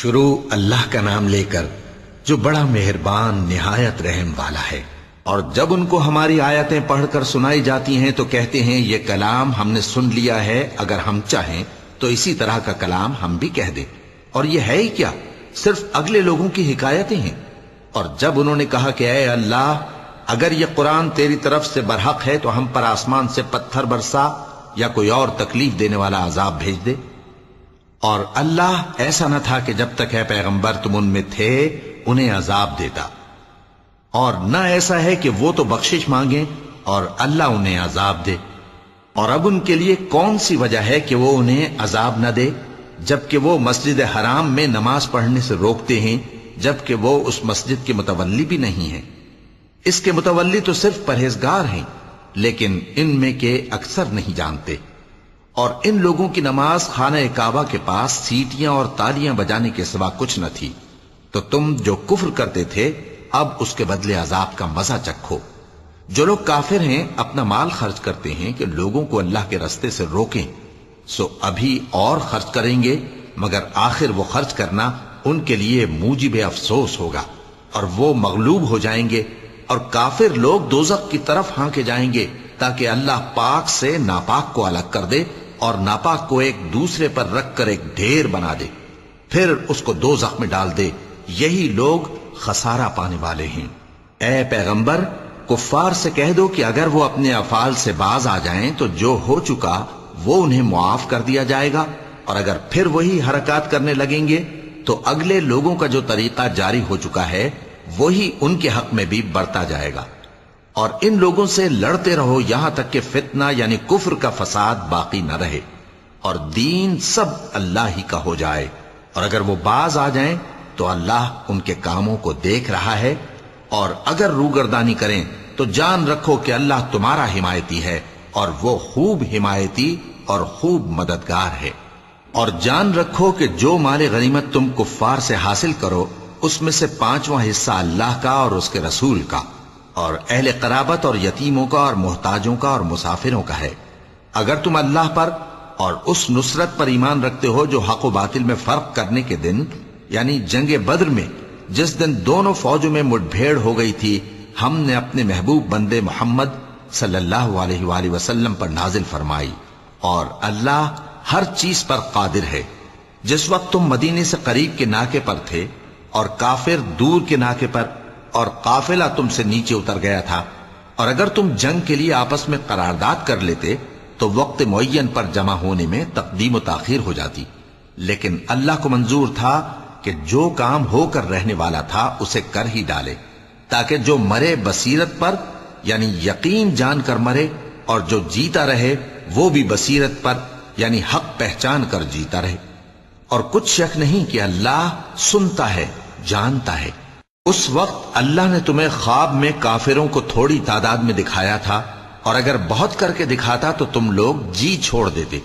شروع اللہ کا نام لے کر جو بڑا مہربان نہایت رحم والا ہے۔ اور جب ان کو ہماری آیتیں پڑھ کر سنائی جاتی ہیں تو کہتے ہیں یہ کلام ہم نے سن لیا ہے، اگر ہم چاہیں تو اسی طرح کا کلام ہم بھی کہہ دیں، اور یہ ہے ہی کیا، صرف اگلے لوگوں کی حکایتیں ہیں۔ اور جب انہوں نے کہا کہ اے اللہ، اگر یہ قرآن تیری طرف سے برحق ہے تو ہم پر آسمان سے پتھر برسا یا کوئی اور تکلیف دینے والا عذاب بھیج دے۔ اور اللہ ایسا نہ تھا کہ جب تک اے پیغمبر تم ان میں تھے انہیں عذاب دیتا، اور نہ ایسا ہے کہ وہ تو بخشش مانگیں اور اللہ انہیں عذاب دے۔ اور اب ان کے لیے کون سی وجہ ہے کہ وہ انہیں عذاب نہ دے، جبکہ وہ مسجد حرام میں نماز پڑھنے سے روکتے ہیں، جبکہ وہ اس مسجد کے متولی بھی نہیں ہیں۔ اس کے متولی تو صرف پرہیزگار ہیں، لیکن ان میں کے اکثر نہیں جانتے۔ اور ان لوگوں کی نماز خانہ کعبہ کے پاس سیٹیاں اور تالیاں بجانے کے سوا کچھ نہ تھی، تو تم جو کفر کرتے تھے اب اس کے بدلے عذاب کا مزہ چکھو۔ جو لوگ کافر ہیں اپنا مال خرچ کرتے ہیں کہ لوگوں کو اللہ کے رستے سے روکیں، سو ابھی اور خرچ کریں گے، مگر آخر وہ خرچ کرنا ان کے لیے موجب افسوس ہوگا، اور وہ مغلوب ہو جائیں گے، اور کافر لوگ دوزخ کی طرف ہانکے جائیں گے تاکہ اللہ پاک سے ناپاک کو الگ کر دے اور ناپاک کو ایک دوسرے پر رکھ کر ایک ڈھیر بنا دے، پھر اس کو دوزخ میں ڈال دے۔ یہی لوگ خسارہ پانے والے ہیں۔ اے پیغمبر، کفار سے کہہ دو کہ اگر وہ اپنے افعال سے باز آ جائیں تو جو ہو چکا وہ انہیں معاف کر دیا جائے گا، اور اگر پھر وہی حرکات کرنے لگیں گے تو اگلے لوگوں کا جو طریقہ جاری ہو چکا ہے وہی ان کے حق میں بھی برتا جائے گا۔ اور ان لوگوں سے لڑتے رہو یہاں تک کہ فتنہ یعنی کفر کا فساد باقی نہ رہے، اور دین سب اللہ ہی کا ہو جائے۔ اور اگر وہ باز آ جائیں تو اللہ ان کے کاموں کو دیکھ رہا ہے، اور اگر روگردانی کریں تو جان رکھو کہ اللہ تمہارا حمایتی ہے، اور وہ خوب حمایتی اور خوب مددگار ہے۔ اور جان رکھو کہ جو مال غنیمت تم کفار سے حاصل کرو اس میں سے 5واں حصہ اللہ کا اور اس کے رسول کا، اور اہل قرابت اور یتیموں کا اور محتاجوں کا اور مسافروں کا ہے۔ اگر تم اللہ پر اور اس نصرت پر ایمان رکھتے ہو جو حق و باطل میں فرق کرنے کے دن یعنی جنگ بدر میں، جس دن دونوں فوجوں میں مٹ بھیڑ ہو گئی تھی، ہم نے اپنے محبوب بندے محمد صلی اللہ علیہ وآلہ وسلم پر نازل فرمائی، اور اللہ ہر چیز پر قادر ہے۔ جس وقت تم مدینے سے قریب کے ناکے پر تھے اور کافر دور کے ناکے پر، اور قافلہ تم سے نیچے اتر گیا تھا، اور اگر تم جنگ کے لیے آپس میں قرارداد کر لیتے تو وقت معین پر جمع ہونے میں تقدیم و تاخیر ہو جاتی، لیکن اللہ کو منظور تھا کہ جو کام ہو کر رہنے والا تھا اسے کر ہی ڈالے، تاکہ جو مرے بصیرت پر یعنی یقین جان کر مرے، اور جو جیتا رہے وہ بھی بصیرت پر یعنی حق پہچان کر جیتا رہے۔ اور کچھ شک نہیں کہ اللہ سنتا ہے، جانتا ہے۔ اس وقت اللہ نے تمہیں خواب میں کافروں کو تھوڑی تعداد میں دکھایا تھا، اور اگر بہت کر کے دکھاتا تو تم لوگ جی چھوڑ دیتے،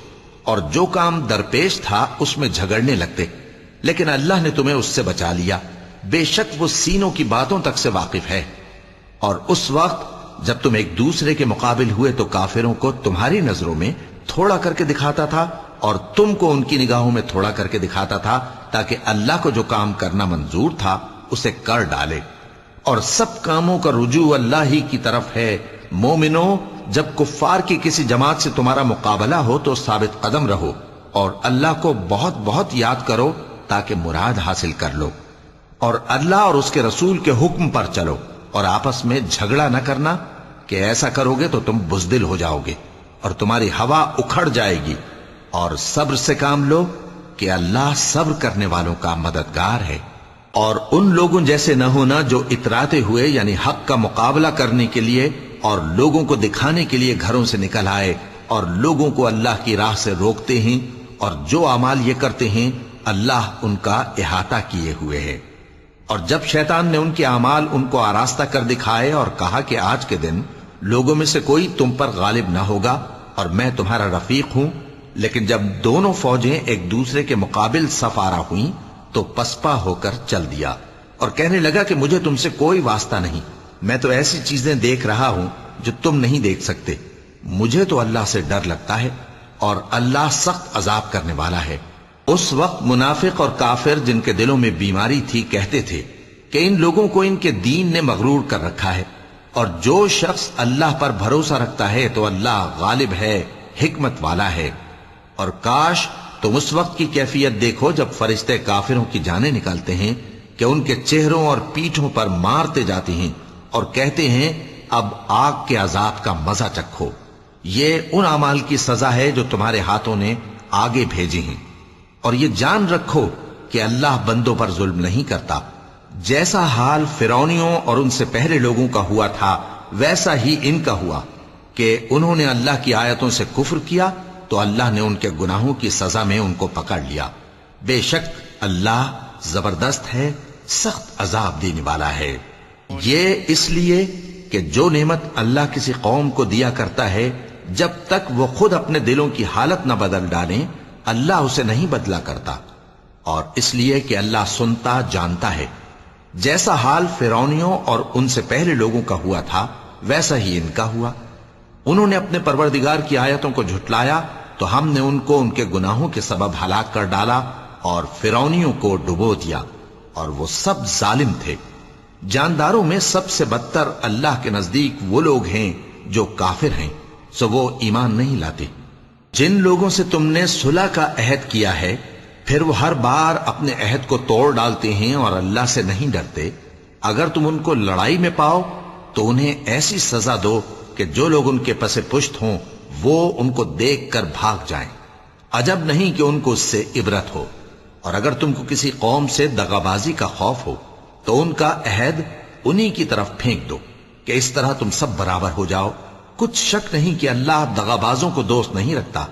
اور جو کام درپیش تھا اس میں جھگڑنے لگتے، لیکن اللہ نے تمہیں اس سے بچا لیا، بے شک وہ سینوں کی باتوں تک سے واقف ہے۔ اور اس وقت جب تم ایک دوسرے کے مقابل ہوئے تو کافروں کو تمہاری نظروں میں تھوڑا کر کے دکھاتا تھا، اور تم کو ان کی نگاہوں میں تھوڑا کر کے دکھاتا تھا، تاکہ اللہ کو جو کام کرنا منظور تھا اسے کر ڈالے۔ اور سب کاموں کا رجوع اللہ ہی کی طرف ہے۔ مومنو، جب کفار کی کسی جماعت سے تمہارا مقابلہ ہو تو ثابت قدم رہو، اور اللہ کو بہت بہت یاد کرو تاکہ مراد حاصل کر لو، اور اللہ اور اس کے رسول کے حکم پر چلو، اور آپس میں جھگڑا نہ کرنا، کہ ایسا کرو گے تو تم بزدل ہو جاؤ گے اور تمہاری ہوا اکھڑ جائے گی۔ اور صبر سے کام لو کہ اللہ صبر کرنے والوں کا مددگار ہے۔ اور ان لوگوں جیسے نہ ہونا جو اتراتے ہوئے یعنی حق کا مقابلہ کرنے کے لیے اور لوگوں کو دکھانے کے لیے گھروں سے نکل آئے اور لوگوں کو اللہ کی راہ سے روکتے ہیں، اور جو اعمال یہ کرتے ہیں اللہ ان کا احاطہ کیے ہوئے ہے۔ اور جب شیطان نے ان کے اعمال ان کو آراستہ کر دکھائے اور کہا کہ آج کے دن لوگوں میں سے کوئی تم پر غالب نہ ہوگا اور میں تمہارا رفیق ہوں، لیکن جب دونوں فوجیں ایک دوسرے کے مقابل صف آرا ہوئیں تو پسپا ہو کر چل دیا، اور کہنے لگا کہ مجھے تم سے کوئی واسطہ نہیں، میں تو ایسی چیزیں دیکھ رہا ہوں جو تم نہیں دیکھ سکتے۔ مجھے تو اللہ سے ڈر لگتا ہے، اور اللہ سخت عذاب کرنے والا ہے۔ اس وقت منافق اور کافر جن کے دلوں میں بیماری تھی کہتے تھے کہ ان لوگوں کو ان کے دین نے مغرور کر رکھا ہے، اور جو شخص اللہ پر بھروسہ رکھتا ہے تو اللہ غالب ہے، حکمت والا ہے۔ اور کاش تم اس وقت کی کیفیت دیکھو جب فرشتے کافروں کی جانیں نکالتے ہیں کہ ان کے چہروں اور پیٹھوں پر مارتے جاتے ہیں اور کہتے ہیں اب آگ کے عذاب کا مزہ چکھو، یہ ان اعمال کی سزا ہے جو تمہارے ہاتھوں نے آگے بھیجی ہیں۔ اور یہ جان رکھو کہ اللہ بندوں پر ظلم نہیں کرتا، جیسا حال فرعونیوں اور ان سے پہلے لوگوں کا ہوا تھا ویسا ہی ان کا ہوا کہ انہوں نے اللہ کی آیتوں سے کفر کیا تو اللہ نے ان کے گناہوں کی سزا میں ان کو پکڑ لیا۔ بے شک اللہ زبردست ہے، سخت عذاب دینے والا ہے۔ یہ اس لیے کہ جو نعمت اللہ کسی قوم کو دیا کرتا ہے جب تک وہ خود اپنے دلوں کی حالت نہ بدل ڈالیں اللہ اسے نہیں بدلا کرتا، اور اس لیے کہ اللہ سنتا جانتا ہے۔ جیسا حال فرعونیوں اور ان سے پہلے لوگوں کا ہوا تھا ویسا ہی ان کا ہوا۔ انہوں نے اپنے پروردگار کی آیتوں کو جھٹلایا تو ہم نے ان کو ان کے گناہوں کے سبب ہلاک کر ڈالا اور فرعونیوں کو ڈبو دیا، اور وہ سب ظالم تھے۔ جانداروں میں سب سے بدتر اللہ کے نزدیک وہ لوگ ہیں جو کافر ہیں، سو وہ ایمان نہیں لاتے۔ جن لوگوں سے تم نے صلح کا عہد کیا ہے پھر وہ ہر بار اپنے عہد کو توڑ ڈالتے ہیں اور اللہ سے نہیں ڈرتے، اگر تم ان کو لڑائی میں پاؤ تو انہیں ایسی سزا دو کہ جو لوگ ان کے پس پشت ہوں وہ ان کو دیکھ کر بھاگ جائیں۔ عجب نہیں کہ ان کو اس سے عبرت ہو۔ اور اگر تم کو کسی قوم سے دغابازی کا خوف ہو تو ان کا عہد انہی کی طرف پھینک دو کہ اس طرح تم سب برابر ہو جاؤ۔ کچھ شک نہیں کہ اللہ دغابازوں کو دوست نہیں رکھتا،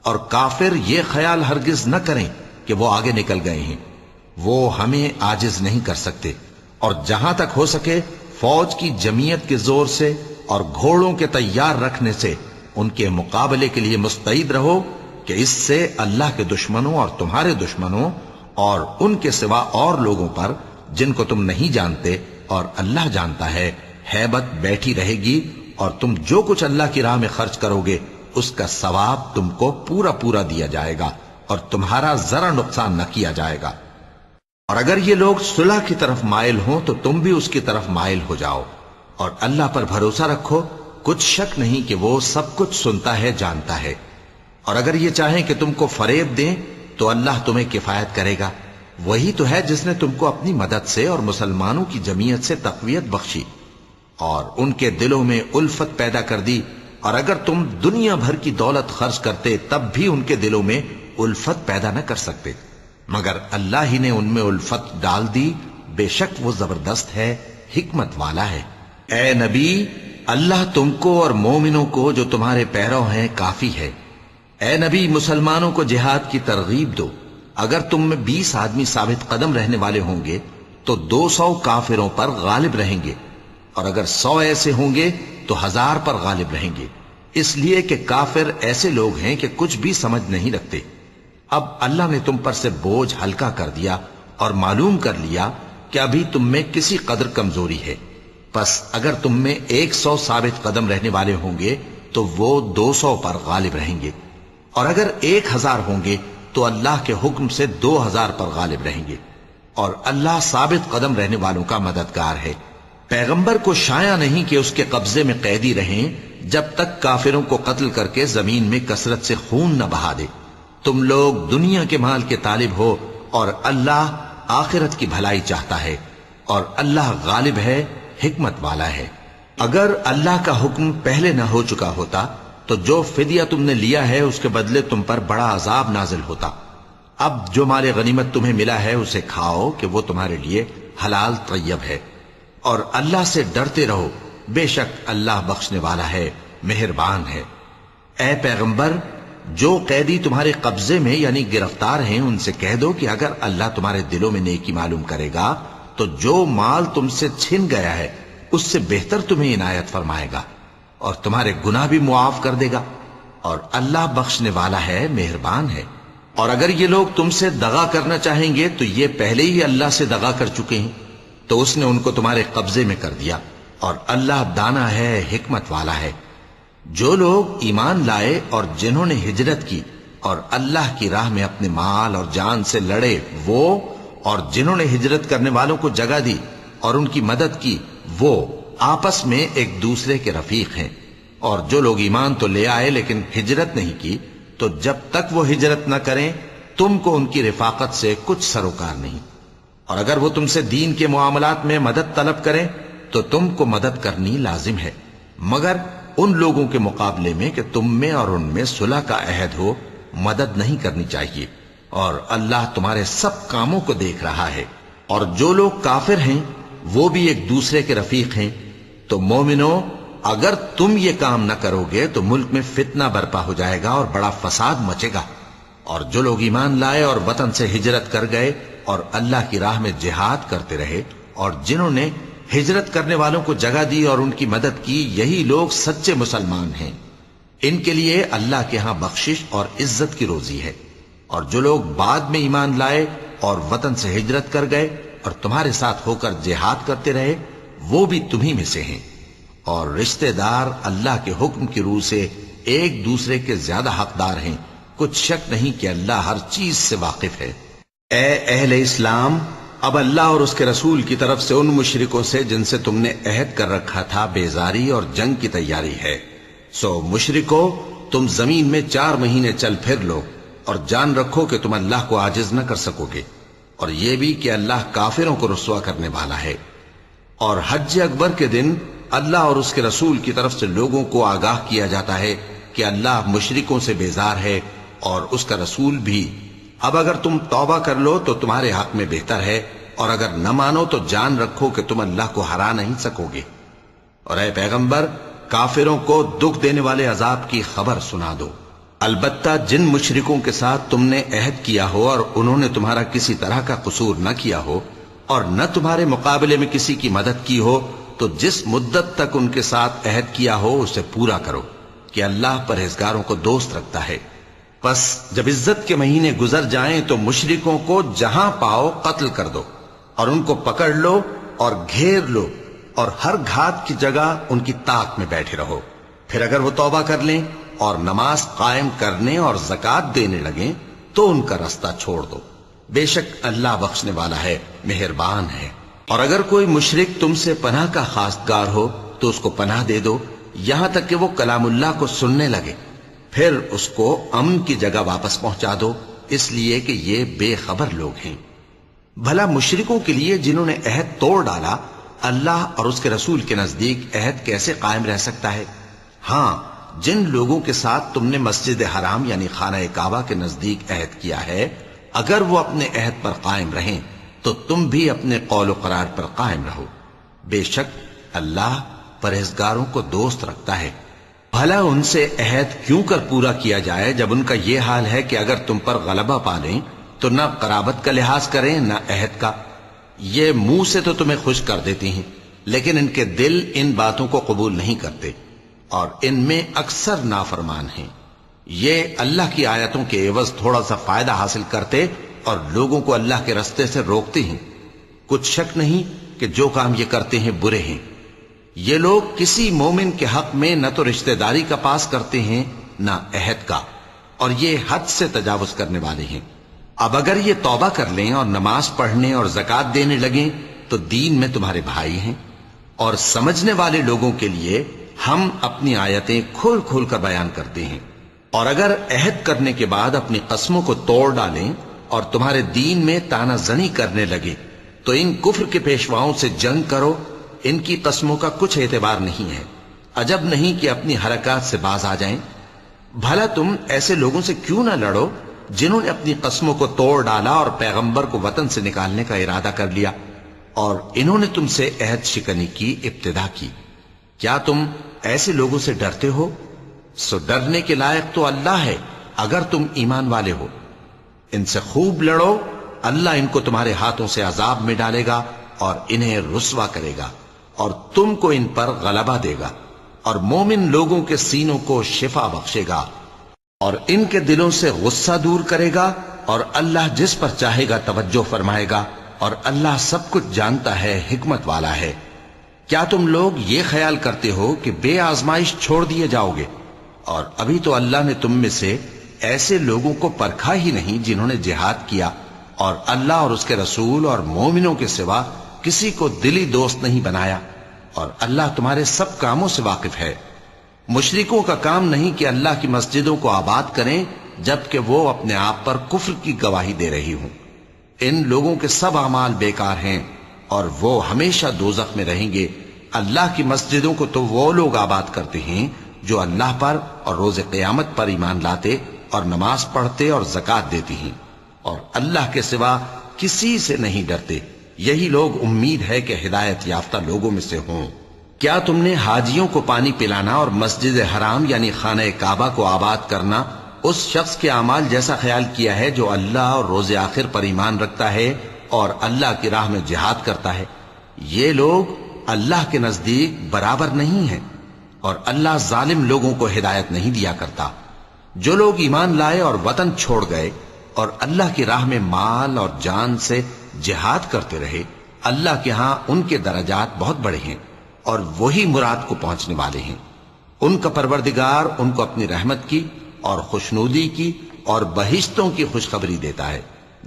اور کافر یہ خیال ہرگز نہ کریں کہ وہ آگے نکل گئے ہیں، وہ ہمیں عاجز نہیں کر سکتے۔ اور جہاں تک ہو سکے فوج کی جمعیت کے زور سے اور گھوڑوں کے تیار رکھنے سے ان کے مقابلے کے لیے مستعد رہو کہ اس سے اللہ کے دشمنوں اور تمہارے دشمنوں اور ان کے سوا اور لوگوں پر جن کو تم نہیں جانتے اور اللہ جانتا ہے ہیبت بیٹھی رہے گی، اور تم جو کچھ اللہ کی راہ میں خرچ کرو گے اس کا ثواب تم کو پورا پورا دیا جائے گا اور تمہارا ذرا نقصان نہ کیا جائے گا۔ اور اگر یہ لوگ صلح کی طرف مائل ہوں تو تم بھی اس کی طرف مائل ہو جاؤ، اور اللہ پر بھروسہ رکھو، کچھ شک نہیں کہ وہ سب کچھ سنتا ہے جانتا ہے۔ اور اگر یہ چاہیں کہ تم کو فریب دیں تو اللہ تمہیں کفایت کرے گا، وہی تو ہے جس نے تم کو اپنی مدد سے اور مسلمانوں کی جمعیت سے تقویت بخشی اور ان کے دلوں میں الفت پیدا کر دی، اور اگر تم دنیا بھر کی دولت خرچ کرتے تب بھی ان کے دلوں میں الفت پیدا نہ کر سکتے، مگر اللہ ہی نے ان میں الفت ڈال دی، بے شک وہ زبردست ہے، حکمت والا ہے۔ اے نبی، اللہ تم کو اور مومنوں کو جو تمہارے پیرو ہیں کافی ہے۔ اے نبی، مسلمانوں کو جہاد کی ترغیب دو۔ اگر تم میں 20 آدمی ثابت قدم رہنے والے ہوں گے تو 200 کافروں پر غالب رہیں گے، اور اگر 100 ایسے ہوں گے تو 1000 پر غالب رہیں گے، اس لیے کہ کافر ایسے لوگ ہیں کہ کچھ بھی سمجھ نہیں رکھتے۔ اب اللہ نے تم پر سے بوجھ ہلکا کر دیا اور معلوم کر لیا کہ ابھی تم میں کسی قدر کمزوری ہے، پس اگر تم میں 100 ثابت قدم رہنے والے ہوں گے تو وہ 200 پر غالب رہیں گے، اور اگر 1000 ہوں گے تو اللہ کے حکم سے 2000 پر غالب رہیں گے، اور اللہ ثابت قدم رہنے والوں کا مددگار ہے۔ پیغمبر کو شایع نہیں کہ اس کے قبضے میں قیدی رہیں جب تک کافروں کو قتل کر کے زمین میں کثرت سے خون نہ بہا دے۔ تم لوگ دنیا کے مال کے طالب ہو اور اللہ آخرت کی بھلائی چاہتا ہے، اور اللہ غالب ہے، حکمت والا ہے۔ اگر اللہ کا حکم پہلے نہ ہو چکا ہوتا تو جو فدیہ تم نے لیا ہے اس کے بدلے تم پر بڑا عذاب نازل ہوتا۔ اب جو مال غنیمت تمہیں ملا ہے اسے کھاؤ کہ وہ تمہارے لیے حلال طیب ہے، اور اللہ سے ڈرتے رہو، بے شک اللہ بخشنے والا ہے، مہربان ہے۔ اے پیغمبر، جو قیدی تمہارے قبضے میں یعنی گرفتار ہیں ان سے کہہ دو کہ اگر اللہ تمہارے دلوں میں نیکی معلوم کرے گا تو جو مال تم سے چھن گیا ہے اس سے بہتر تمہیں عنایت فرمائے گا اور تمہارے گناہ بھی معاف کر دے گا، اور اللہ بخشنے والا ہے، مہربان ہے۔ اور اگر یہ لوگ تم سے دغا کرنا چاہیں گے تو یہ پہلے ہی اللہ سے دغا کر چکے ہیں، تو اس نے ان کو تمہارے قبضے میں کر دیا، اور اللہ دانا ہے، حکمت والا ہے۔ جو لوگ ایمان لائے اور جنہوں نے ہجرت کی اور اللہ کی راہ میں اپنے مال اور جان سے لڑے وہ، اور جنہوں نے ہجرت کرنے والوں کو جگہ دی اور ان کی مدد کی، وہ آپس میں ایک دوسرے کے رفیق ہیں۔ اور جو لوگ ایمان تو لے آئے لیکن ہجرت نہیں کی، تو جب تک وہ ہجرت نہ کریں تم کو ان کی رفاقت سے کچھ سروکار نہیں۔ اور اگر وہ تم سے دین کے معاملات میں مدد طلب کریں تو تم کو مدد کرنی لازم ہے، مگر ان لوگوں کے مقابلے میں کہ تم میں اور ان میں صلح کا عہد ہو مدد نہیں کرنی چاہیے، اور اللہ تمہارے سب کاموں کو دیکھ رہا ہے۔ اور جو لوگ کافر ہیں وہ بھی ایک دوسرے کے رفیق ہیں۔ تو مومنو، اگر تم یہ کام نہ کرو گے تو ملک میں فتنہ برپا ہو جائے گا اور بڑا فساد مچے گا۔ اور جو لوگ ایمان لائے اور وطن سے ہجرت کر گئے اور اللہ کی راہ میں جہاد کرتے رہے، اور جنہوں نے ہجرت کرنے والوں کو جگہ دی اور ان کی مدد کی، یہی لوگ سچے مسلمان ہیں۔ ان کے لیے اللہ کے ہاں بخشش اور عزت کی روزی ہے۔ اور جو لوگ بعد میں ایمان لائے اور وطن سے ہجرت کر گئے اور تمہارے ساتھ ہو کر جہاد کرتے رہے، وہ بھی تمہیں میں سے ہیں۔ اور رشتہ دار اللہ کے حکم کی روح سے ایک دوسرے کے زیادہ حقدار ہیں، کچھ شک نہیں کہ اللہ ہر چیز سے واقف ہے۔ اے اہل اسلام، اب اللہ اور اس کے رسول کی طرف سے ان مشرکوں سے جن سے تم نے عہد کر رکھا تھا بیزاری اور جنگ کی تیاری ہے۔ سو مشرکو، تم زمین میں 4 مہینے چل پھر لو اور جان رکھو کہ تم اللہ کو عاجز نہ کر سکو گے، اور یہ بھی کہ اللہ کافروں کو رسوا کرنے والا ہے۔ اور حج اکبر کے دن اللہ اور اس کے رسول کی طرف سے لوگوں کو آگاہ کیا جاتا ہے کہ اللہ مشرکوں سے بیزار ہے اور اس کا رسول بھی۔ اب اگر تم توبہ کر لو تو تمہارے حق میں بہتر ہے، اور اگر نہ مانو تو جان رکھو کہ تم اللہ کو ہرا نہیں سکو گے۔ اور اے پیغمبر، کافروں کو دکھ دینے والے عذاب کی خبر سنا دو۔ البتہ جن مشرکوں کے ساتھ تم نے عہد کیا ہو اور انہوں نے تمہارا کسی طرح کا قصور نہ کیا ہو اور نہ تمہارے مقابلے میں کسی کی مدد کی ہو، تو جس مدت تک ان کے ساتھ عہد کیا ہو اسے پورا کرو، کہ اللہ پرہیزگاروں کو دوست رکھتا ہے۔ پس جب عزت کے مہینے گزر جائیں تو مشرکوں کو جہاں پاؤ قتل کر دو، اور ان کو پکڑ لو اور گھیر لو، اور ہر گھات کی جگہ ان کی طاق میں بیٹھے رہو۔ پھر اگر وہ توبہ کر لیں اور نماز قائم کرنے اور زکوٰۃ دینے لگیں تو ان کا رستہ چھوڑ دو، بے شک اللہ بخشنے والا ہے، مہربان ہے۔ اور اگر کوئی مشرک تم سے پناہ کا خواستگار ہو تو اس کو پناہ دے دو، یہاں تک کہ وہ کلام اللہ کو سننے لگے، پھر اس کو امن کی جگہ واپس پہنچا دو، اس لیے کہ یہ بے خبر لوگ ہیں۔ بھلا مشرکوں کے لیے جنہوں نے عہد توڑ ڈالا، اللہ اور اس کے رسول کے نزدیک عہد کیسے قائم رہ سکتا ہے؟ ہاں، جن لوگوں کے ساتھ تم نے مسجد حرام یعنی خانہ کعبہ کے نزدیک عہد کیا ہے، اگر وہ اپنے عہد پر قائم رہیں تو تم بھی اپنے قول و قرار پر قائم رہو، بے شک اللہ پرہیزگاروں کو دوست رکھتا ہے۔ بھلا ان سے عہد کیوں کر پورا کیا جائے جب ان کا یہ حال ہے کہ اگر تم پر غلبہ پا لیں تو نہ قرابت کا لحاظ کریں نہ عہد کا۔ یہ منہ سے تو تمہیں خوش کر دیتی ہیں، لیکن ان کے دل ان باتوں کو قبول نہیں کرتے، اور ان میں اکثر نافرمان ہیں۔ یہ اللہ کی آیتوں کے عوض تھوڑا سا فائدہ حاصل کرتے اور لوگوں کو اللہ کے رستے سے روکتے ہیں۔ کچھ شک نہیں کہ جو کام یہ کرتے ہیں برے ہیں۔ یہ لوگ کسی مومن کے حق میں نہ تو رشتہ داری کا پاس کرتے ہیں نہ عہد کا، اور یہ حد سے تجاوز کرنے والے ہیں۔ اب اگر یہ توبہ کر لیں اور نماز پڑھنے اور زکوٰۃ دینے لگیں تو دین میں تمہارے بھائی ہیں، اور سمجھنے والے لوگوں کے لیے ہم اپنی آیتیں کھول کھول کر بیان کرتے ہیں۔ اور اگر عہد کرنے کے بعد اپنی قسموں کو توڑ ڈالیں اور تمہارے دین میں تانا زنی کرنے لگے تو ان کفر کے پیشواؤں سے جنگ کرو، ان کی قسموں کا کچھ اعتبار نہیں ہے، عجب نہیں کہ اپنی حرکات سے باز آ جائیں۔ بھلا تم ایسے لوگوں سے کیوں نہ لڑو جنہوں نے اپنی قسموں کو توڑ ڈالا اور پیغمبر کو وطن سے نکالنے کا ارادہ کر لیا، اور انہوں نے تم سے عہد شکنی کی ابتدا کی۔ کیا تم ایسے لوگوں سے ڈرتے ہو؟ سو ڈرنے کے لائق تو اللہ ہے اگر تم ایمان والے ہو۔ ان سے خوب لڑو، اللہ ان کو تمہارے ہاتھوں سے عذاب میں ڈالے گا اور انہیں رسوا کرے گا، اور تم کو ان پر غلبہ دے گا، اور مومن لوگوں کے سینوں کو شفا بخشے گا، اور ان کے دلوں سے غصہ دور کرے گا، اور اللہ جس پر چاہے گا توجہ فرمائے گا، اور اللہ سب کچھ جانتا ہے، حکمت والا ہے۔ کیا تم لوگ یہ خیال کرتے ہو کہ بے آزمائش چھوڑ دیے جاؤ گے؟ اور ابھی تو اللہ نے تم میں سے ایسے لوگوں کو پرکھا ہی نہیں جنہوں نے جہاد کیا اور اللہ اور اس کے رسول اور مومنوں کے سوا کسی کو دلی دوست نہیں بنایا، اور اللہ تمہارے سب کاموں سے واقف ہے۔ مشرکوں کا کام نہیں کہ اللہ کی مسجدوں کو آباد کریں جبکہ وہ اپنے آپ پر کفر کی گواہی دے رہی ہوں۔ ان لوگوں کے سب اعمال بیکار ہیں اور وہ ہمیشہ دوزخ میں رہیں گے۔ اللہ کی مسجدوں کو تو وہ لوگ آباد کرتے ہیں جو اللہ پر اور روز قیامت پر ایمان لاتے اور نماز پڑھتے اور زکوٰۃ دیتی ہیں اور اللہ کے سوا کسی سے نہیں ڈرتے۔ یہی لوگ امید ہے کہ ہدایت یافتہ لوگوں میں سے ہوں۔ کیا تم نے حاجیوں کو پانی پلانا اور مسجد حرام یعنی خانہ کعبہ کو آباد کرنا اس شخص کے اعمال جیسا خیال کیا ہے جو اللہ اور روز آخر پر ایمان رکھتا ہے اور اللہ کی راہ میں جہاد کرتا ہے؟ یہ لوگ اللہ کے نزدیک برابر نہیں ہیں اور اللہ ظالم لوگوں کو ہدایت نہیں دیا کرتا۔ جو لوگ ایمان لائے اور وطن چھوڑ گئے اور اللہ کی راہ میں مال اور جان سے جہاد کرتے رہے، اللہ کے ہاں ان کے درجات بہت بڑے ہیں اور وہی مراد کو پہنچنے والے ہیں۔ ان کا پروردگار ان کو اپنی رحمت کی اور خوشنودی کی اور بہشتوں کی خوشخبری دیتا ہے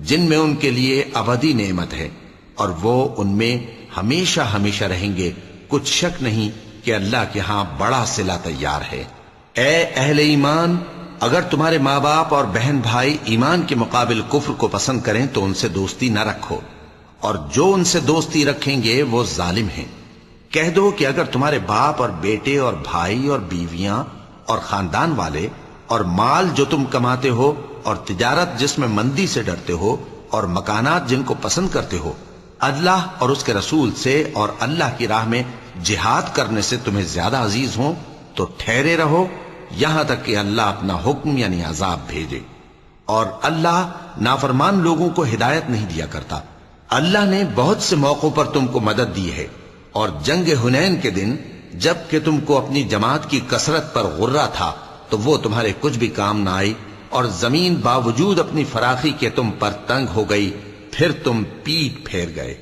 جن میں ان کے لیے ابدی نعمت ہے اور وہ ان میں ہمیشہ ہمیشہ رہیں گے۔ کچھ شک نہیں کہ اللہ کے ہاں بڑا صلہ تیار ہے۔ اے اہل ایمان، اگر تمہارے ماں باپ اور بہن بھائی ایمان کے مقابل کفر کو پسند کریں تو ان سے دوستی نہ رکھو، اور جو ان سے دوستی رکھیں گے وہ ظالم ہیں۔ کہہ دو کہ اگر تمہارے باپ اور بیٹے اور بھائی اور بیویاں اور خاندان والے اور مال جو تم کماتے ہو اور تجارت جس میں مندی سے ڈرتے ہو اور مکانات جن کو پسند کرتے ہو اللہ اور اس کے رسول سے اور اللہ کی راہ میں جہاد کرنے سے تمہیں زیادہ عزیز ہوں تو ٹھہرے رہو یہاں تک کہ اللہ اپنا حکم یعنی عذاب بھیجے، اور اللہ نافرمان لوگوں کو ہدایت نہیں دیا کرتا۔ اللہ نے بہت سے موقعوں پر تم کو مدد دی ہے، اور جنگ حنین کے دن جب کہ تم کو اپنی جماعت کی کثرت پر غرہ تھا تو وہ تمہارے کچھ بھی کام نہ آئی، اور زمین باوجود اپنی فراخی کے تم پر تنگ ہو گئی، پھر تم پیٹ پھیر گئے۔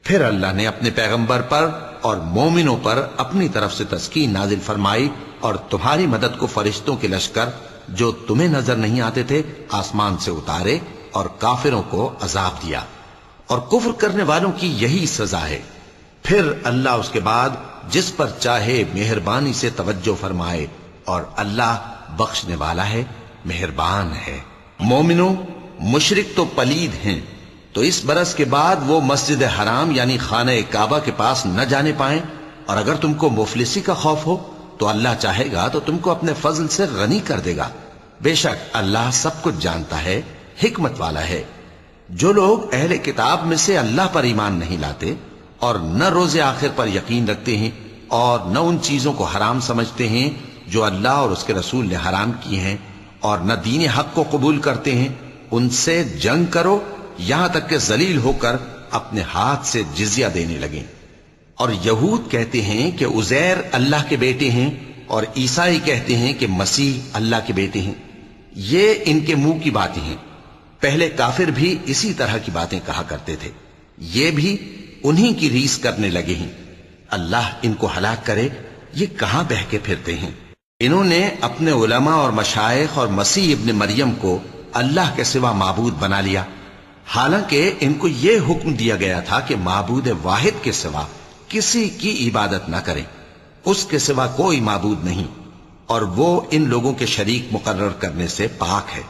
پھر اللہ نے اپنے پیغمبر پر اور مومنوں پر اپنی طرف سے تسکین نازل فرمائی اور تمہاری مدد کو فرشتوں کے لشکر جو تمہیں نظر نہیں آتے تھے آسمان سے اتارے اور کافروں کو عذاب دیا، اور کفر کرنے والوں کی یہی سزا ہے۔ پھر اللہ اس کے بعد جس پر چاہے مہربانی سے توجہ فرمائے، اور اللہ بخشنے والا ہے، مہربان ہے۔ مومنوں، مشرک تو پلید ہیں، تو اس برس کے بعد وہ مسجد حرام یعنی خانہ کعبہ کے پاس نہ جانے پائیں، اور اگر تم کو مفلسی کا خوف ہو تو اللہ چاہے گا تو تم کو اپنے فضل سے غنی کر دے گا۔ بے شک اللہ سب کچھ جانتا ہے، حکمت والا ہے۔ جو لوگ اہل کتاب میں سے اللہ پر ایمان نہیں لاتے اور نہ روز آخر پر یقین رکھتے ہیں اور نہ ان چیزوں کو حرام سمجھتے ہیں جو اللہ اور اس کے رسول نے حرام کی ہیں، اور نہ دین حق کو قبول کرتے ہیں، ان سے جنگ کرو یہاں تک کہ ذلیل ہو کر اپنے ہاتھ سے جزیہ دینے لگیں۔ اور یہود کہتے ہیں کہ عزیر اللہ کے بیٹے ہیں، اور عیسائی کہتے ہیں کہ مسیح اللہ کے بیٹے ہیں۔ یہ ان کے منہ کی باتیں ہیں، پہلے کافر بھی اسی طرح کی باتیں کہا کرتے تھے، یہ بھی انہی کی ریس کرنے لگے ہیں۔ اللہ ان کو ہلاک کرے، یہ کہاں بہہ کے پھرتے ہیں۔ انہوں نے اپنے علماء اور مشائخ اور مسیح ابن مریم کو اللہ کے سوا معبود بنا لیا، حالانکہ ان کو یہ حکم دیا گیا تھا کہ معبود واحد کے سوا کسی کی عبادت نہ کریں، اس کے سوا کوئی معبود نہیں، اور وہ ان لوگوں کے شریک مقرر کرنے سے پاک ہے۔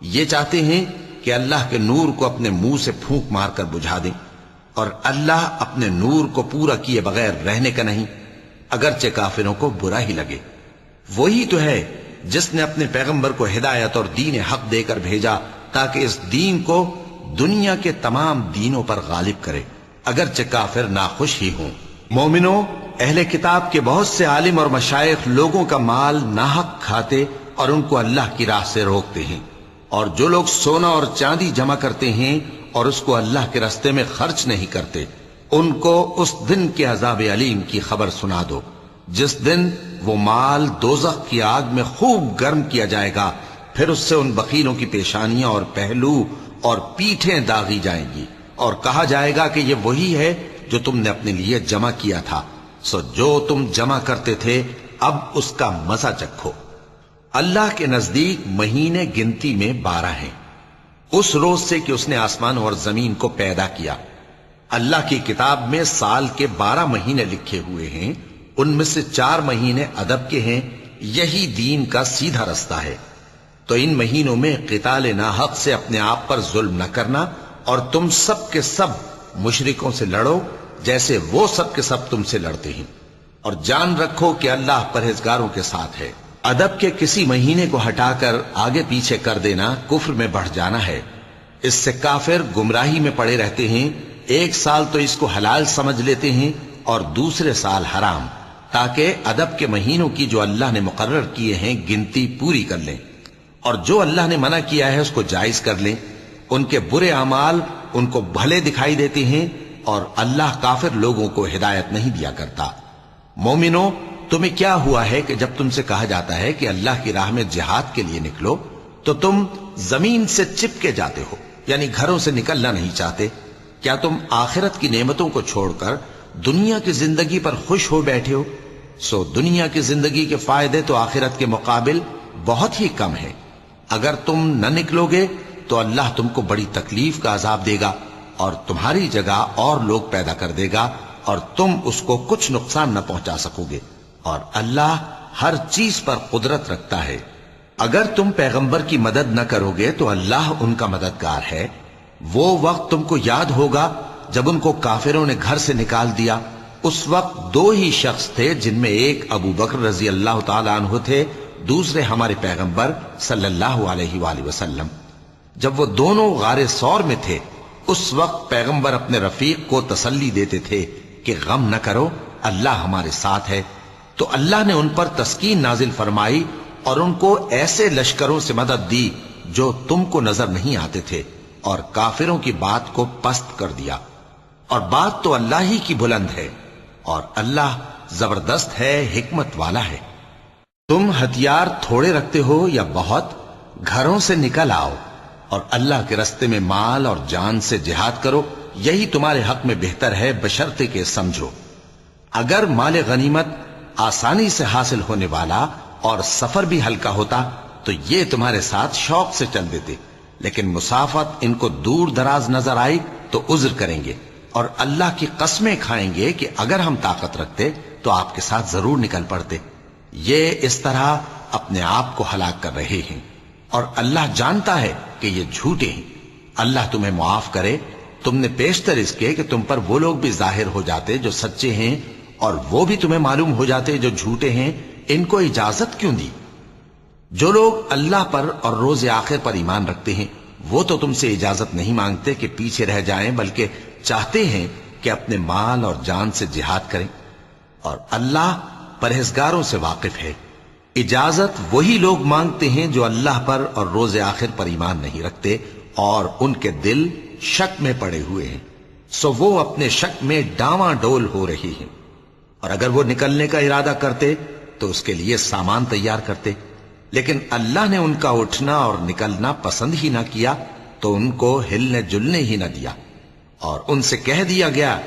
یہ چاہتے ہیں کہ اللہ کے نور کو اپنے منہ سے پھونک مار کر بجھا دیں، اور اللہ اپنے نور کو پورا کیے بغیر رہنے کا نہیں، اگرچہ کافروں کو برا ہی لگے۔ وہی تو ہے جس نے اپنے پیغمبر کو ہدایت اور دین حق دے کر بھیجا تاکہ اس دین کو دنیا کے تمام دینوں پر غالب کرے، اگرچہ کافر ناخوش ہی ہوں۔ مومنوں، اہل کتاب کے بہت سے عالم اور مشائخ لوگوں کا مال ناحق کھاتے اور ان کو اللہ کی راہ سے روکتے ہیں، اور جو لوگ سونا اور چاندی جمع کرتے ہیں اور اس کو اللہ کے راستے میں خرچ نہیں کرتے، ان کو اس دن کے عذاب علیم کی خبر سنا دو، جس دن وہ مال دوزخ کی آگ میں خوب گرم کیا جائے گا، پھر اس سے ان بخیلوں کی پیشانیاں اور پہلو اور پیٹھیں داغی جائیں گی، اور کہا جائے گا کہ یہ وہی ہے جو تم نے اپنے لیے جمع کیا تھا، سو جو تم جمع کرتے تھے اب اس کا مزہ چکھو۔ اللہ کے نزدیک مہینے گنتی میں 12 ہیں، اس روز سے کہ اس نے آسمان اور زمین کو پیدا کیا۔ اللہ کی کتاب میں سال کے 12 مہینے لکھے ہوئے ہیں، ان میں سے 4 مہینے ادب کے ہیں، یہی دین کا سیدھا رستہ ہے۔ تو ان مہینوں میں قتال ناحق سے اپنے آپ پر ظلم نہ کرنا، اور تم سب کے سب مشرکوں سے لڑو جیسے وہ سب کے سب تم سے لڑتے ہیں، اور جان رکھو کہ اللہ پرہیزگاروں کے ساتھ ہے۔ ادب کے کسی مہینے کو ہٹا کر آگے پیچھے کر دینا کفر میں بڑھ جانا ہے، اس سے کافر گمراہی میں پڑے رہتے ہیں۔ ایک سال تو اس کو حلال سمجھ لیتے ہیں اور دوسرے سال حرام، تاکہ ادب کے مہینوں کی جو اللہ نے مقرر کیے ہیں گنتی پوری کر لیں، اور جو اللہ نے منع کیا ہے اس کو جائز کر لیں۔ ان کے برے اعمال ان کو بھلے دکھائی دیتے ہیں، اور اللہ کافر لوگوں کو ہدایت نہیں دیا کرتا۔ مومنو، تمہیں کیا ہوا ہے کہ جب تم سے کہا جاتا ہے کہ اللہ کی راہ میں جہاد کے لیے نکلو تو تم زمین سے چپکے جاتے ہو، یعنی گھروں سے نکلنا نہیں چاہتے؟ کیا تم آخرت کی نعمتوں کو چھوڑ کر دنیا کی زندگی پر خوش ہو بیٹھے ہو؟ سو دنیا کی زندگی کے فائدے تو آخرت کے مقابل بہت ہی کم ہیں۔ اگر تم نہ نکلو گے تو اللہ تم کو بڑی تکلیف کا عذاب دے گا، اور تمہاری جگہ اور لوگ پیدا کر دے گا، اور تم اس کو کچھ نقصان نہ پہنچا سکو گے، اور اللہ ہر چیز پر قدرت رکھتا ہے۔ اگر تم پیغمبر کی مدد نہ کرو گے تو اللہ ان کا مددگار ہے۔ وہ وقت تم کو یاد ہوگا جب ان کو کافروں نے گھر سے نکال دیا۔ اس وقت 2 ہی شخص تھے، جن میں ایک ابو بکر رضی اللہ تعالی عنہ تھے، دوسرے ہمارے پیغمبر صلی اللہ علیہ وآلہ وسلم۔ جب وہ دونوں غار ثور میں تھے، اس وقت پیغمبر اپنے رفیق کو تسلی دیتے تھے کہ غم نہ کرو، اللہ ہمارے ساتھ ہے۔ تو اللہ نے ان پر تسکین نازل فرمائی اور ان کو ایسے لشکروں سے مدد دی جو تم کو نظر نہیں آتے تھے، اور کافروں کی بات کو پست کر دیا۔ اور بات تو اللہ ہی کی بلند ہے، اور اللہ زبردست ہے، حکمت والا ہے۔ تم ہتھیار تھوڑے رکھتے ہو یا بہت، گھروں سے نکل آؤ اور اللہ کے رستے میں مال اور جان سے جہاد کرو، یہی تمہارے حق میں بہتر ہے، بشرطے کہ سمجھو۔ اگر مال غنیمت آسانی سے حاصل ہونے والا اور سفر بھی ہلکا ہوتا تو یہ تمہارے ساتھ شوق سے چل دیتے، لیکن مسافت ان کو دور دراز نظر آئی تو عذر کریں گے، اور اللہ کی قسمیں کھائیں گے کہ اگر ہم طاقت رکھتے تو آپ کے ساتھ ضرور نکل پڑتے۔ یہ اس طرح اپنے آپ کو ہلاک کر رہے ہیں، اور اللہ جانتا ہے کہ یہ جھوٹے ہیں۔ اللہ تمہیں معاف کرے۔ تم نے پیشتر اس کے کہ تم پر وہ لوگ بھی ظاہر ہو جاتے جو سچے ہیں، اور وہ بھی تمہیں معلوم ہو جاتے جو جھوٹے ہیں۔ ان کو اجازت کیوں دی؟ جو لوگ اللہ پر اور روز آخر پر ایمان رکھتے ہیں وہ تو تم سے اجازت نہیں مانگتے کہ پیچھے رہ جائیں، بلکہ چاہتے ہیں کہ اپنے مال اور جان سے جہاد کریں، اور اللہ پرہیزگاروں سے واقف ہے۔ اجازت وہی لوگ مانگتے ہیں جو اللہ پر اور روز آخر پر ایمان نہیں رکھتے اور ان کے دل شک میں پڑے ہوئے ہیں، سو وہ اپنے شک میں ڈاواں ڈول ہو رہی ہیں۔ اور اگر وہ نکلنے کا ارادہ کرتے تو اس کے لیے سامان تیار کرتے، لیکن اللہ نے ان کا اٹھنا اور نکلنا پسند ہی نہ کیا تو ان کو ہلنے جلنے ہی نہ دیا، اور ان سے کہہ دیا گیا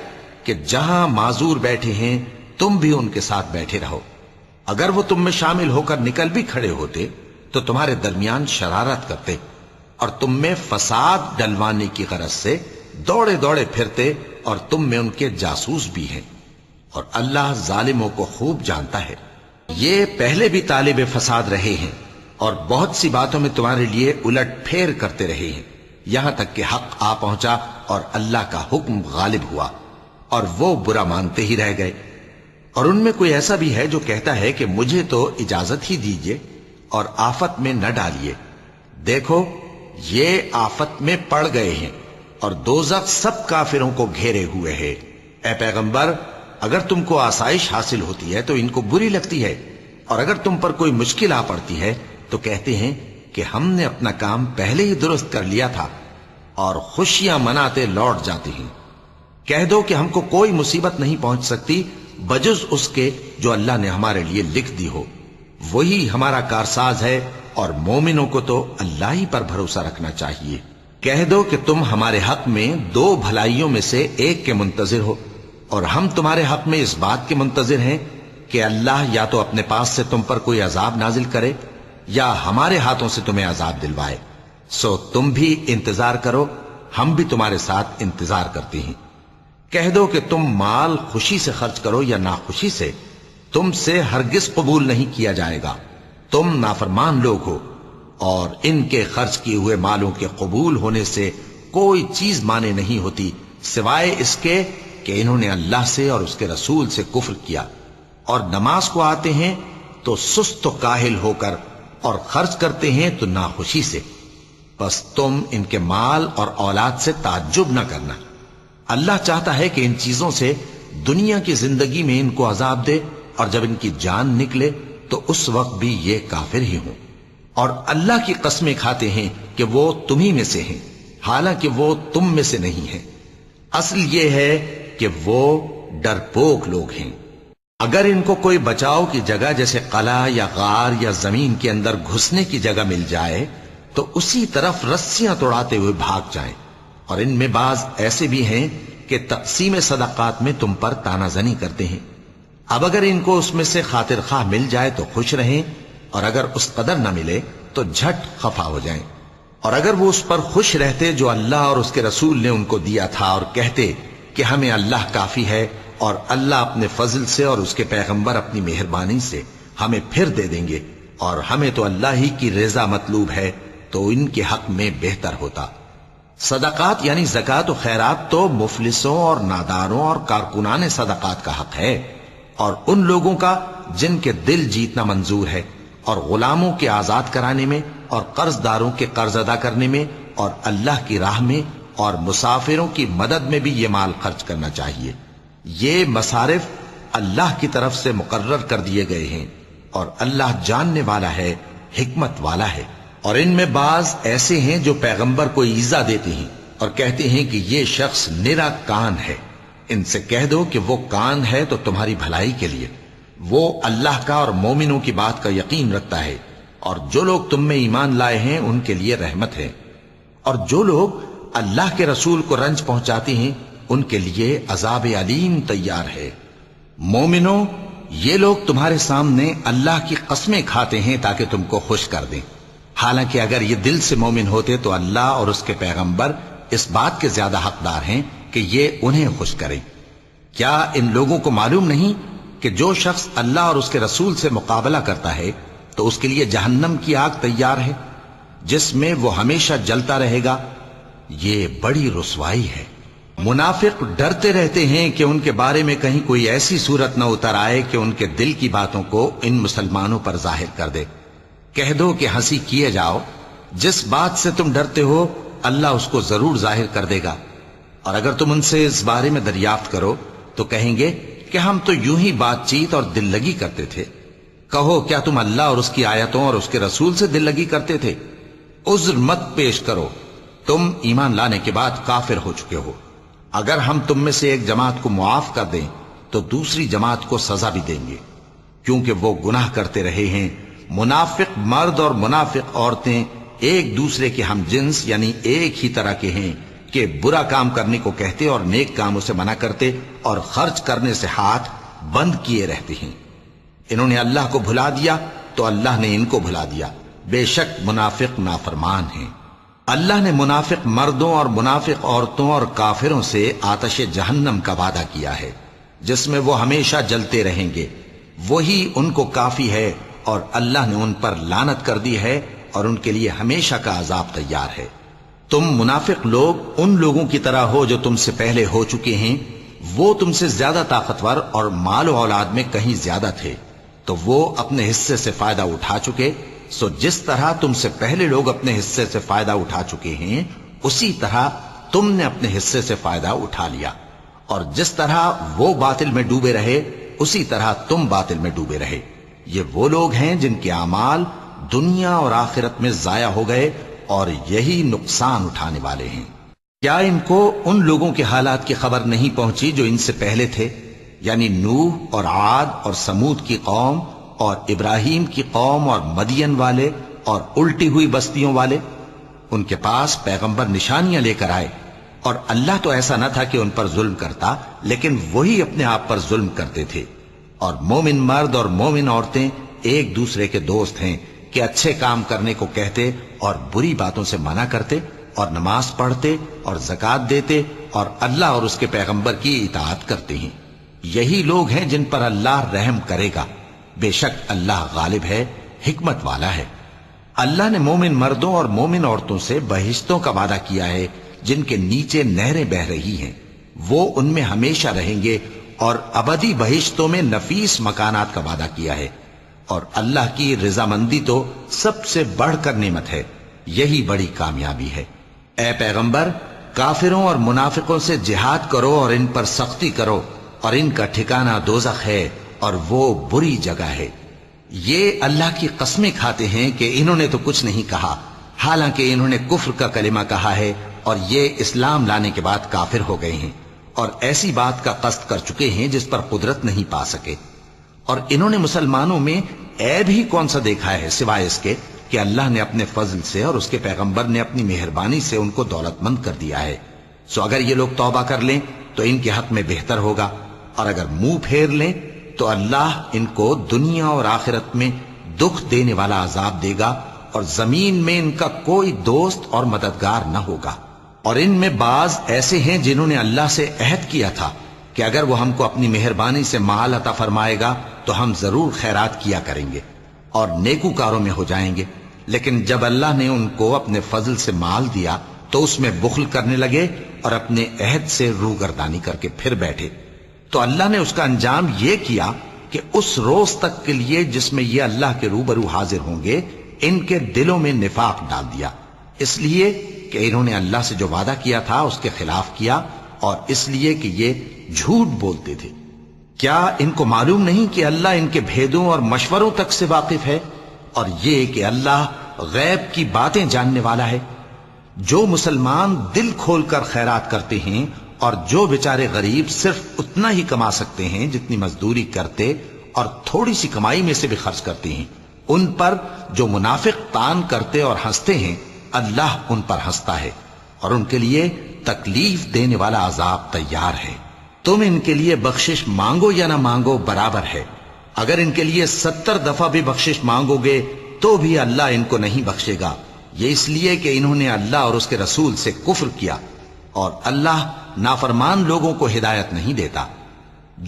کہ جہاں معذور بیٹھے ہیں تم بھی ان کے ساتھ بیٹھے رہو۔ اگر وہ تم میں شامل ہو کر نکل بھی کھڑے ہوتے تو تمہارے درمیان شرارت کرتے اور تم میں فساد ڈلوانے کی غرض سے دوڑے دوڑے پھرتے، اور تم میں ان کے جاسوس بھی ہیں، اور اللہ ظالموں کو خوب جانتا ہے۔ یہ پہلے بھی طالب فساد رہے ہیں اور بہت سی باتوں میں تمہارے لیے الٹ پھیر کرتے رہے ہیں، یہاں تک کہ حق آ پہنچا اور اللہ کا حکم غالب ہوا، اور وہ برا مانتے ہی رہ گئے۔ اور ان میں کوئی ایسا بھی ہے جو کہتا ہے کہ مجھے تو اجازت ہی دیجئے اور آفت میں نہ ڈالیے۔ دیکھو یہ آفت میں پڑ گئے ہیں، اور دوزخ سب کافروں کو گھیرے ہوئے ہے۔ اے پیغمبر، اگر تم کو آسائش حاصل ہوتی ہے تو ان کو بری لگتی ہے، اور اگر تم پر کوئی مشکل آ پڑتی ہے تو کہتے ہیں کہ ہم نے اپنا کام پہلے ہی درست کر لیا تھا، اور خوشیاں مناتے لوٹ جاتے ہیں۔ کہہ دو کہ ہم کو کوئی مصیبت نہیں پہنچ سکتی بجز اس کے جو اللہ نے ہمارے لیے لکھ دی ہو، وہی ہمارا کارساز ہے، اور مومنوں کو تو اللہ ہی پر بھروسہ رکھنا چاہیے۔ کہہ دو کہ تم ہمارے حق میں 2 بھلائیوں میں سے ایک کے منتظر ہو، اور ہم تمہارے حق میں اس بات کے منتظر ہیں کہ اللہ یا تو اپنے پاس سے تم پر کوئی عذاب نازل کرے، یا ہمارے ہاتھوں سے تمہیں عذاب دلوائے، سو تم بھی انتظار کرو، ہم بھی تمہارے ساتھ انتظار کرتے ہیں۔ کہہ دو کہ تم مال خوشی سے خرچ کرو یا ناخوشی سے، تم سے ہرگز قبول نہیں کیا جائے گا، تم نافرمان لوگ ہو، اور ان کے خرچ کیے ہوئے مالوں کے قبول ہونے سے کوئی چیز مانے نہیں ہوتی سوائے اس کے کہ انہوں نے اللہ سے اور اس کے رسول سے کفر کیا، اور نماز کو آتے ہیں تو سست و کاہل ہو کر، اور خرچ کرتے ہیں تو ناخوشی سے، بس تم ان کے مال اور اولاد سے تعجب نہ کرنا۔ اللہ چاہتا ہے کہ ان چیزوں سے دنیا کی زندگی میں ان کو عذاب دے، اور جب ان کی جان نکلے تو اس وقت بھی یہ کافر ہی ہوں، اور اللہ کی قسمیں کھاتے ہیں کہ وہ تمہیں میں سے ہیں، حالانکہ وہ تم میں سے نہیں ہیں۔ اصل یہ ہے کہ وہ ڈرپوک لوگ ہیں۔ اگر ان کو کوئی بچاؤ کی جگہ جیسے قلعہ یا غار یا زمین کے اندر گھسنے کی جگہ مل جائے تو اسی طرف رسیاں توڑاتے ہوئے بھاگ جائیں، اور ان میں بعض ایسے بھی ہیں کہ تقسیم صدقات میں تم پر تانا زنی کرتے ہیں۔ اب اگر ان کو اس میں سے خاطر خواہ مل جائے تو خوش رہیں، اور اگر اس قدر نہ ملے تو جھٹ خفا ہو جائیں، اور اگر وہ اس پر خوش رہتے جو اللہ اور اس کے رسول نے ان کو دیا تھا، اور کہتے کہ ہمیں اللہ کافی ہے، اور اللہ اپنے فضل سے اور اس کے پیغمبر اپنی مہربانی سے ہمیں پھر دے دیں گے، اور ہمیں تو اللہ ہی کی رضا مطلوب ہے، تو ان کے حق میں بہتر ہوتا۔ صدقات یعنی زکوٰۃ و خیرات تو مفلسوں اور ناداروں اور کارکنان صدقات کا حق ہے، اور ان لوگوں کا جن کے دل جیتنا منظور ہے، اور غلاموں کے آزاد کرانے میں، اور قرض داروں کے قرض ادا کرنے میں، اور اللہ کی راہ میں، اور مسافروں کی مدد میں بھی یہ مال خرچ کرنا چاہیے۔ یہ مصارف اللہ کی طرف سے مقرر کر دیے گئے ہیں، اور اللہ جاننے والا ہے، حکمت والا ہے۔ اور ان میں بعض ایسے ہیں جو پیغمبر کو ایذا دیتے ہیں اور کہتے ہیں کہ یہ شخص نرا کان ہے۔ ان سے کہہ دو کہ وہ کان ہے تو تمہاری بھلائی کے لیے، وہ اللہ کا اور مومنوں کی بات کا یقین رکھتا ہے، اور جو لوگ تم میں ایمان لائے ہیں ان کے لیے رحمت ہے، اور جو لوگ اللہ کے رسول کو رنج پہنچاتے ہیں ان کے لیے عذاب علیم تیار ہے۔ مومنوں، یہ لوگ تمہارے سامنے اللہ کی قسمیں کھاتے ہیں تاکہ تم کو خوش کر دیں، حالانکہ اگر یہ دل سے مومن ہوتے تو اللہ اور اس کے پیغمبر اس بات کے زیادہ حقدار ہیں کہ یہ انہیں خوش کریں۔ کیا ان لوگوں کو معلوم نہیں کہ جو شخص اللہ اور اس کے رسول سے مقابلہ کرتا ہے تو اس کے لیے جہنم کی آگ تیار ہے جس میں وہ ہمیشہ جلتا رہے گا؟ یہ بڑی رسوائی ہے۔ منافق ڈرتے رہتے ہیں کہ ان کے بارے میں کہیں کوئی ایسی صورت نہ اتر آئے کہ ان کے دل کی باتوں کو ان مسلمانوں پر ظاہر کر دے۔ کہہ دو کہ ہنسی کیے جاؤ، جس بات سے تم ڈرتے ہو اللہ اس کو ضرور ظاہر کر دے گا، اور اگر تم ان سے اس بارے میں دریافت کرو تو کہیں گے کہ ہم تو یوں ہی بات چیت اور دل لگی کرتے تھے۔ کہو کیا تم اللہ اور اس کی آیتوں اور اس کے رسول سے دل لگی کرتے تھے؟ عذر مت پیش کرو، تم ایمان لانے کے بعد کافر ہو چکے ہو۔ اگر ہم تم میں سے ایک جماعت کو معاف کر دیں تو دوسری جماعت کو سزا بھی دیں گے، کیونکہ وہ گناہ کرتے رہے ہیں۔ منافق مرد اور منافق عورتیں ایک دوسرے کے ہم جنس یعنی ایک ہی طرح کے ہیں کہ برا کام کرنے کو کہتے اور نیک کاموں سے منع کرتے اور خرچ کرنے سے ہاتھ بند کیے رہتے ہیں۔ انہوں نے اللہ کو بھلا دیا تو اللہ نے ان کو بھلا دیا، بے شک منافق نافرمان ہیں۔ اللہ نے منافق مردوں اور منافق عورتوں اور کافروں سے آتش جہنم کا وعدہ کیا ہے جس میں وہ ہمیشہ جلتے رہیں گے، وہی ان کو کافی ہے، اور اللہ نے ان پر لعنت کر دی ہے اور ان کے لیے ہمیشہ کا عذاب تیار ہے۔ تم منافق لوگ ان لوگوں کی طرح ہو جو تم سے پہلے ہو چکے ہیں، وہ تم سے زیادہ طاقتور اور مال و اولاد میں کہیں زیادہ تھے، تو وہ اپنے حصے سے فائدہ اٹھا چکے، سو جس طرح تم سے پہلے لوگ اپنے حصے سے فائدہ اٹھا چکے ہیں اسی طرح تم نے اپنے حصے سے فائدہ اٹھا لیا، اور جس طرح وہ باطل میں ڈوبے رہے اسی طرح تم باطل میں ڈوبے رہے۔ یہ وہ لوگ ہیں جن کے اعمال دنیا اور آخرت میں ضائع ہو گئے اور یہی نقصان اٹھانے والے ہیں۔ کیا ان کو ان لوگوں کے حالات کی خبر نہیں پہنچی جو ان سے پہلے تھے، یعنی نوح اور عاد اور سمود کی قوم اور ابراہیم کی قوم اور مدین والے اور الٹی ہوئی بستیوں والے؟ ان کے پاس پیغمبر نشانیاں لے کر آئے، اور اللہ تو ایسا نہ تھا کہ ان پر ظلم کرتا، لیکن وہی اپنے آپ پر ظلم کرتے تھے۔ اور مومن مرد اور مومن عورتیں ایک دوسرے کے دوست ہیں، کہ اچھے کام کرنے کو کہتے اور بری باتوں سے منع کرتے اور نماز پڑھتے اور زکات دیتے اور اللہ اور اس کے پیغمبر کی اطاعت کرتے ہیں، یہی لوگ ہیں جن پر اللہ رحم کرے گا۔ بے شک اللہ غالب ہے، حکمت والا ہے۔ اللہ نے مومن مردوں اور مومن عورتوں سے بہشتوں کا وعدہ کیا ہے جن کے نیچے نہریں بہہ رہی ہیں، وہ ان میں ہمیشہ رہیں گے، اور ابدی بہشتوں میں نفیس مکانات کا وعدہ کیا ہے۔ اور اللہ کی رضامندی تو سب سے بڑھ کر نعمت ہے، یہی بڑی کامیابی ہے۔ اے پیغمبر، کافروں اور منافقوں سے جہاد کرو اور ان پر سختی کرو، اور ان کا ٹھکانہ دوزخ ہے اور وہ بری جگہ ہے۔ یہ اللہ کی قسمیں کھاتے ہیں کہ انہوں نے تو کچھ نہیں کہا، حالانکہ انہوں نے کفر کا کلمہ کہا ہے اور یہ اسلام لانے کے بعد کافر ہو گئے ہیں، اور ایسی بات کا قصد کر چکے ہیں جس پر قدرت نہیں پا سکے۔ اور انہوں نے مسلمانوں میں عیب ہی کون سا دیکھا ہے سوائے اس کے کہ اللہ نے اپنے فضل سے اور اس کے پیغمبر نے اپنی مہربانی سے ان کو دولت مند کر دیا ہے۔ سو اگر یہ لوگ توبہ کر لیں تو ان کے حق میں بہتر ہوگا، اور اگر منہ پھیر لیں تو اللہ ان کو دنیا اور آخرت میں دکھ دینے والا عذاب دے گا، اور زمین میں ان کا کوئی دوست اور مددگار نہ ہوگا۔ اور ان میں بعض ایسے ہیں جنہوں نے اللہ سے عہد کیا تھا کہ اگر وہ ہم کو اپنی مہربانی سے مال عطا فرمائے گا تو ہم ضرور خیرات کیا کریں گے اور نیکوکاروں میں ہو جائیں گے، لیکن جب اللہ نے ان کو اپنے فضل سے مال دیا تو اس میں بخل کرنے لگے اور اپنے عہد سے روگردانی کر کے پھر بیٹھے۔ تو اللہ نے اس کا انجام یہ کیا کہ اس روز تک کے لیے جس میں یہ اللہ کے روبرو حاضر ہوں گے، ان کے دلوں میں نفاق ڈال دیا، اس لیے کہ انہوں نے اللہ سے جو وعدہ کیا تھا اس کے خلاف کیا، اور اس لیے کہ یہ جھوٹ بولتے تھے۔ کیا ان کو معلوم نہیں کہ اللہ ان کے بھیدوں اور مشوروں تک سے واقف ہے، اور یہ کہ اللہ غیب کی باتیں جاننے والا ہے؟ جو مسلمان دل کھول کر خیرات کرتے ہیں اور جو بیچارے غریب صرف اتنا ہی کما سکتے ہیں جتنی مزدوری کرتے اور تھوڑی سی کمائی میں سے بھی خرچ کرتے ہیں، ان پر جو منافق تان کرتے اور ہنستے ہیں، اللہ ان پر ہنستا ہے اور ان کے لیے تکلیف دینے والا عذاب تیار ہے۔ تم ان کے لیے بخشش مانگو یا نہ مانگو برابر ہے، اگر ان کے لیے 70 دفعہ بھی بخشش مانگو گے تو بھی اللہ ان کو نہیں بخشے گا، یہ اس لیے کہ انہوں نے اللہ اور اس کے رسول سے کفر کیا، اور اللہ نافرمان لوگوں کو ہدایت نہیں دیتا۔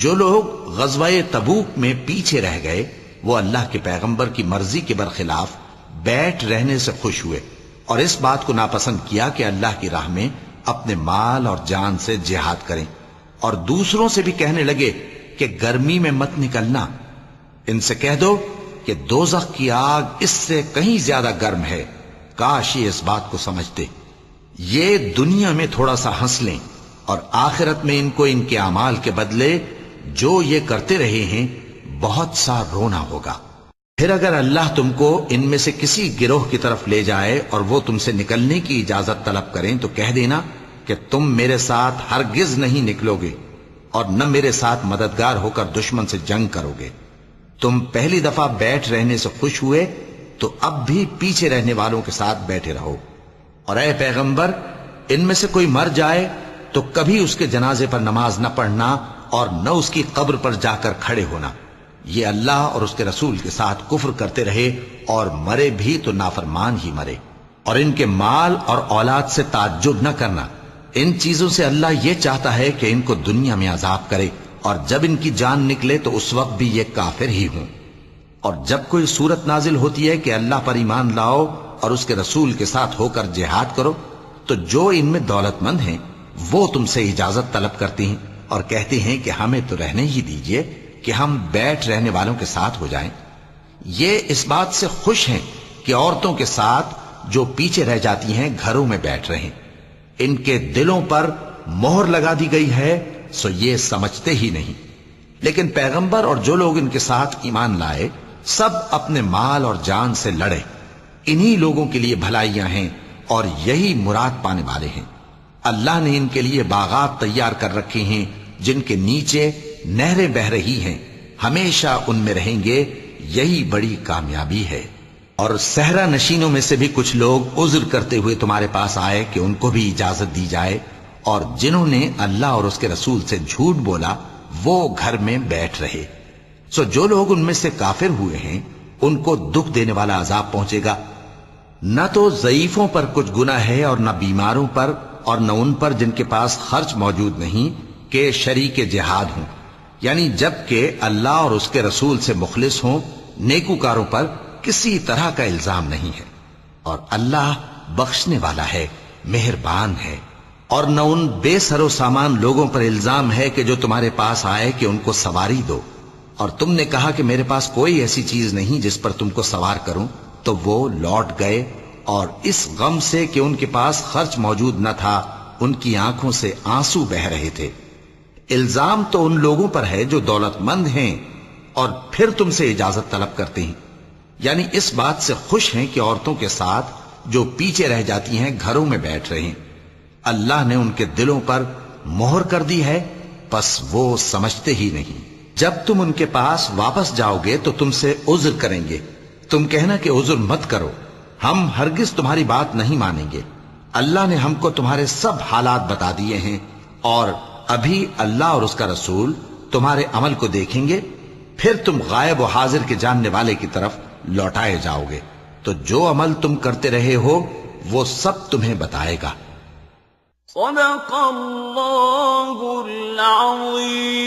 جو لوگ غزوہ تبوک میں پیچھے رہ گئے وہ اللہ کے پیغمبر کی مرضی کے برخلاف بیٹھ رہنے سے خوش ہوئے، اور اس بات کو ناپسند کیا کہ اللہ کی راہ میں اپنے مال اور جان سے جہاد کریں، اور دوسروں سے بھی کہنے لگے کہ گرمی میں مت نکلنا۔ ان سے کہہ دو کہ دوزخ کی آگ اس سے کہیں زیادہ گرم ہے، کاش یہ اس بات کو سمجھتے۔ یہ دنیا میں تھوڑا سا ہنس لیں اور آخرت میں ان کو ان کے اعمال کے بدلے جو یہ کرتے رہے ہیں بہت سا رونا ہوگا۔ پھر اگر اللہ تم کو ان میں سے کسی گروہ کی طرف لے جائے اور وہ تم سے نکلنے کی اجازت طلب کریں تو کہہ دینا کہ تم میرے ساتھ ہرگز نہیں نکلو گے اور نہ میرے ساتھ مددگار ہو کر دشمن سے جنگ کرو گے۔ تم پہلی دفعہ بیٹھ رہنے سے خوش ہوئے تو اب بھی پیچھے رہنے والوں کے ساتھ بیٹھے رہو، اور اے پیغمبر، ان میں سے کوئی مر جائے تو کبھی اس کے جنازے پر نماز نہ پڑھنا اور نہ اس کی قبر پر جا کر کھڑے ہونا۔ یہ اللہ اور اس کے رسول کے ساتھ کفر کرتے رہے اور مرے بھی تو نافرمان ہی مرے۔ اور ان کے مال اور اولاد سے تعجب نہ کرنا، ان چیزوں سے اللہ یہ چاہتا ہے کہ ان کو دنیا میں عذاب کرے، اور جب ان کی جان نکلے تو اس وقت بھی یہ کافر ہی ہوں۔ اور جب کوئی صورت نازل ہوتی ہے کہ اللہ پر ایمان لاؤ اور اس کے رسول کے ساتھ ہو کر جہاد کرو، تو جو ان میں دولت مند ہیں وہ تم سے اجازت طلب کرتی ہیں اور کہتے ہیں کہ ہمیں تو رہنے ہی دیجئے کہ ہم بیٹھ رہنے والوں کے ساتھ ہو جائیں۔ یہ اس بات سے خوش ہیں کہ عورتوں کے ساتھ جو پیچھے رہ جاتی ہیں گھروں میں بیٹھ رہیں۔ ان کے دلوں پر مہر لگا دی گئی ہے، سو یہ سمجھتے ہی نہیں۔ لیکن پیغمبر اور جو لوگ ان کے ساتھ ایمان لائے سب اپنے مال اور جان سے لڑے، انہی لوگوں کے لیے بھلائیاں ہیں اور یہی مراد پانے والے ہیں۔ اللہ نے ان کے لیے باغات تیار کر رکھے ہیں جن کے نیچے نہریں بہہ رہی ہیں، ہمیشہ ان میں رہیں گے، یہی بڑی کامیابی ہے۔ اور صحرا نشینوں میں سے بھی کچھ لوگ عذر کرتے ہوئے تمہارے پاس آئے کہ ان کو بھی اجازت دی جائے، اور جنہوں نے اللہ اور اس کے رسول سے جھوٹ بولا وہ گھر میں بیٹھ رہے۔ سو جو لوگ ان میں سے کافر ہوئے ہیں ان کو دکھ دینے والا عذاب پہنچے گا۔ نہ تو ضعیفوں پر کچھ گناہ ہے اور نہ بیماروں پر اور نہ ان پر جن کے پاس خرچ موجود نہیں کہ شریک جہاد ہوں، یعنی جب کہ اللہ اور اس کے رسول سے مخلص ہوں، نیکوکاروں پر کسی طرح کا الزام نہیں ہے، اور اللہ بخشنے والا ہے، مہربان ہے۔ اور نہ ان بے سر و سامان لوگوں پر الزام ہے کہ جو تمہارے پاس آئے کہ ان کو سواری دو، اور تم نے کہا کہ میرے پاس کوئی ایسی چیز نہیں جس پر تم کو سوار کروں، تو وہ لوٹ گئے، اور اس غم سے کہ ان کے پاس خرچ موجود نہ تھا ان کی آنکھوں سے آنسو بہ رہے تھے۔ الزام تو ان لوگوں پر ہے جو دولت مند ہیں اور پھر تم سے اجازت طلب کرتے ہیں، یعنی اس بات سے خوش ہیں کہ عورتوں کے ساتھ جو پیچھے رہ جاتی ہیں گھروں میں بیٹھ رہے ہیں۔ اللہ نے ان کے دلوں پر مہر کر دی ہے، پس وہ سمجھتے ہی نہیں۔ جب تم ان کے پاس واپس جاؤ گے تو تم سے عذر کریں گے، تم کہنا کہ عذر مت کرو، ہم ہرگز تمہاری بات نہیں مانیں گے۔ اللہ نے ہم کو تمہارے سب حالات بتا دیے ہیں، اور ابھی اللہ اور اس کا رسول تمہارے عمل کو دیکھیں گے، پھر تم غائب و حاضر کے جاننے والے کی طرف لوٹائے جاؤ گے، تو جو عمل تم کرتے رہے ہو وہ سب تمہیں بتائے گا۔ صدق اللہ العظیم۔